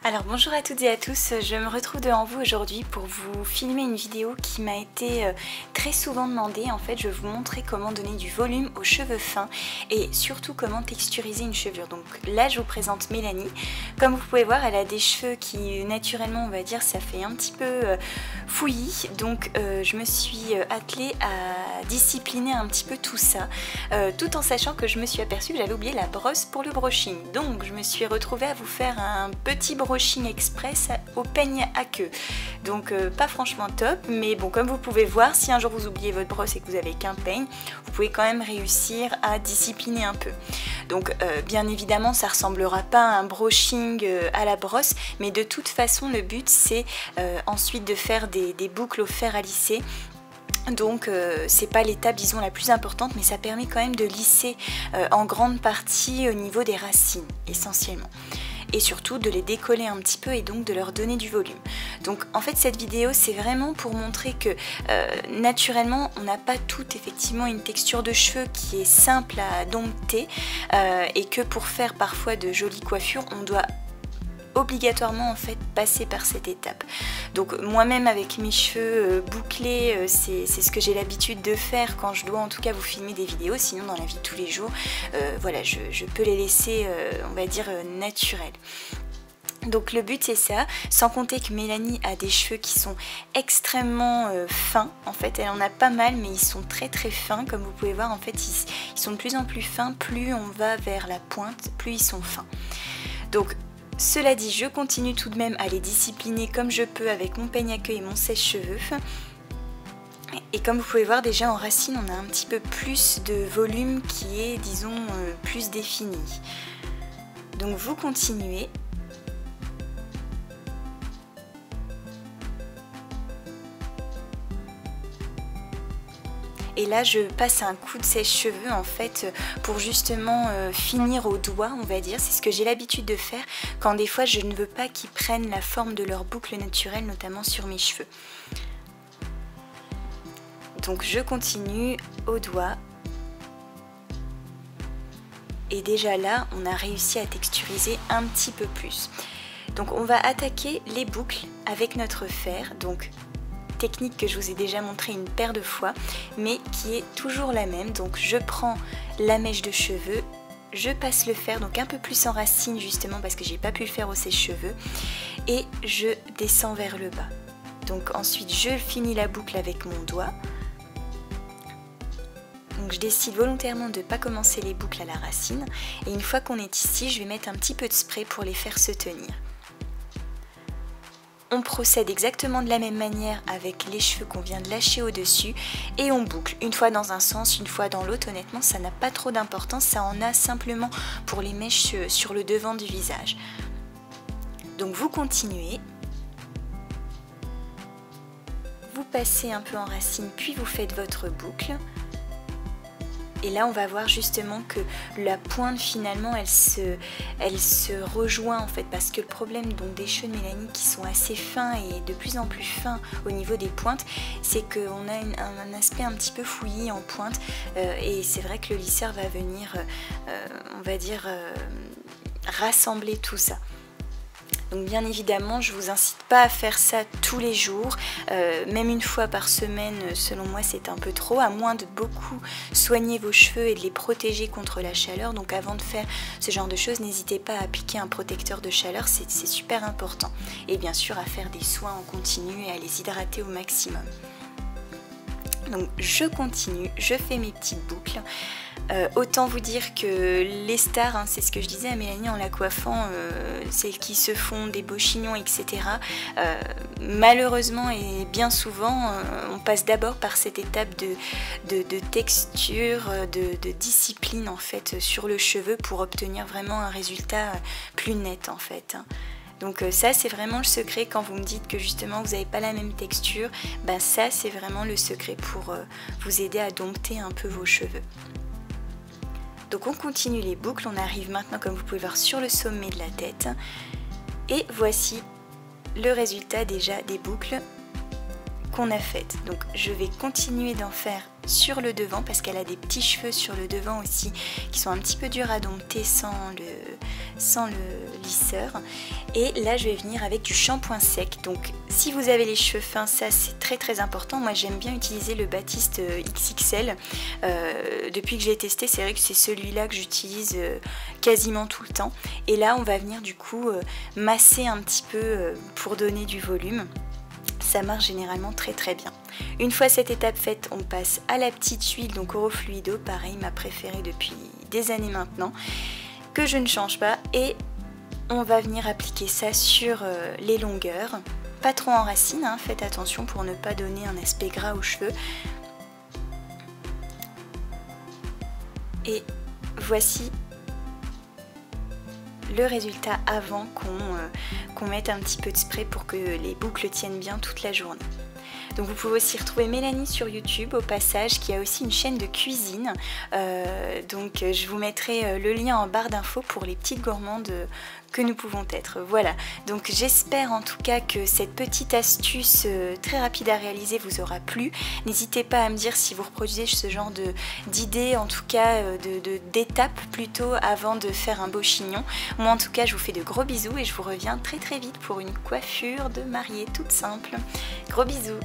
Alors bonjour à toutes et à tous, je me retrouve devant vous aujourd'hui pour vous filmer une vidéo qui m'a été très souvent demandée. En fait, je vais vous montrer comment donner du volume aux cheveux fins et surtout comment texturiser une chevelure. Donc là, je vous présente Mélanie. Comme vous pouvez voir, elle a des cheveux qui naturellement, on va dire, ça fait un petit peu fouillis. Donc je me suis attelée à discipliner un petit peu tout ça, tout en sachant que je me suis aperçue que j'avais oublié la brosse pour le brushing. Donc je me suis retrouvée à vous faire un petit brushing express au peigne à queue. Donc pas franchement top, mais bon, comme vous pouvez voir, si un jour vous oubliez votre brosse et que vous avez qu'un peigne, vous pouvez quand même réussir à discipliner un peu. Donc bien évidemment, ça ressemblera pas à un brushing à la brosse, mais de toute façon, le but c'est ensuite de faire des boucles au fer à lisser. Donc c'est pas l'étape disons la plus importante, mais ça permet quand même de lisser en grande partie au niveau des racines essentiellement, et surtout de les décoller un petit peu et donc de leur donner du volume. Donc en fait cette vidéo c'est vraiment pour montrer que naturellement on n'a pas toutes effectivement une texture de cheveux qui est simple à dompter et que pour faire parfois de jolies coiffures on doit obligatoirement en fait passer par cette étape. Donc moi-même avec mes cheveux bouclés, c'est ce que j'ai l'habitude de faire quand je dois en tout cas vous filmer des vidéos, sinon dans la vie de tous les jours, voilà, je peux les laisser on va dire naturels. Donc le but c'est ça, sans compter que Mélanie a des cheveux qui sont extrêmement fins, en fait elle en a pas mal mais ils sont très fins, comme vous pouvez voir en fait ils sont de plus en plus fins, plus on va vers la pointe, plus ils sont fins. Donc cela dit, je continue tout de même à les discipliner comme je peux avec mon peigne à queue et mon sèche-cheveux. Et comme vous pouvez voir déjà en racine, on a un petit peu plus de volume qui est, disons, plus défini. Donc vous continuez. Et là je passe un coup de sèche-cheveux en fait pour justement finir au doigt, on va dire. C'est ce que j'ai l'habitude de faire quand des fois je ne veux pas qu'ils prennent la forme de leur boucle naturelle, notamment sur mes cheveux. Donc je continue au doigt. Et déjà là on a réussi à texturiser un petit peu plus. Donc on va attaquer les boucles avec notre fer. Donc technique que je vous ai déjà montré une paire de fois, mais qui est toujours la même. Donc je prends la mèche de cheveux, je passe le fer, donc un peu plus en racine justement parce que j'ai pas pu le faire au sèche-cheveux, et je descends vers le bas. Donc ensuite je finis la boucle avec mon doigt. Donc je décide volontairement de ne pas commencer les boucles à la racine, et une fois qu'on est ici, je vais mettre un petit peu de spray pour les faire se tenir. On procède exactement de la même manière avec les cheveux qu'on vient de lâcher au-dessus et on boucle, une fois dans un sens, une fois dans l'autre. Honnêtement, ça n'a pas trop d'importance, ça en a simplement pour les mèches sur le devant du visage. Donc vous continuez, vous passez un peu en racine, puis vous faites votre boucle. Et là on va voir justement que la pointe finalement elle se rejoint en fait, parce que le problème donc des cheveux de Mélanie qui sont assez fins et de plus en plus fins au niveau des pointes, c'est qu'on a un aspect un petit peu fouillis en pointe, et c'est vrai que le lisseur va venir on va dire rassembler tout ça. Donc bien évidemment, je ne vous incite pas à faire ça tous les jours, même une fois par semaine, selon moi c'est un peu trop, à moins de beaucoup soigner vos cheveux et de les protéger contre la chaleur. Donc avant de faire ce genre de choses, n'hésitez pas à appliquer un protecteur de chaleur, c'est super important. Et bien sûr à faire des soins en continu et à les hydrater au maximum. Donc je continue, je fais mes petites boucles. Autant vous dire que les stars, hein, c'est ce que je disais à Mélanie en la coiffant, celles qui se font des beaux chignons, etc. Malheureusement et bien souvent, on passe d'abord par cette étape de texture, de discipline en fait sur le cheveu pour obtenir vraiment un résultat plus net en fait. Donc ça c'est vraiment le secret quand vous me dites que justement vous n'avez pas la même texture, ben ça c'est vraiment le secret pour vous aider à dompter un peu vos cheveux. Donc on continue les boucles, on arrive maintenant comme vous pouvez voir sur le sommet de la tête. Et voici le résultat déjà des boucles qu'on a faites. Donc je vais continuer d'en faire sur le devant parce qu'elle a des petits cheveux sur le devant aussi qui sont un petit peu durs à dompter sans le lisseur. Et là je vais venir avec du shampoing sec. Donc si vous avez les cheveux fins, ça c'est très important. Moi j'aime bien utiliser le Batiste XXL. Depuis que je l'ai testé, c'est vrai que c'est celui-là que j'utilise quasiment tout le temps. Et là on va venir du coup masser un petit peu pour donner du volume. Ça marche généralement très bien. Une fois cette étape faite, on passe à la petite huile, donc Orofluido, pareil, ma préférée depuis des années maintenant, que je ne change pas, et on va venir appliquer ça sur les longueurs, pas trop en racine, hein, faites attention pour ne pas donner un aspect gras aux cheveux. Et voici le résultat avant qu'on mette un petit peu de spray pour que les boucles tiennent bien toute la journée. Donc vous pouvez aussi retrouver Mélanie sur YouTube au passage, qui a aussi une chaîne de cuisine. Donc je vous mettrai le lien en barre d'infos pour les petites gourmandes que nous pouvons être. Voilà, donc j'espère en tout cas que cette petite astuce très rapide à réaliser vous aura plu. N'hésitez pas à me dire si vous reproduisez ce genre d'idées, en tout cas d'étapes plutôt, avant de faire un beau chignon. Moi en tout cas je vous fais de gros bisous et je vous reviens très vite pour une coiffure de mariée toute simple. Gros bisous.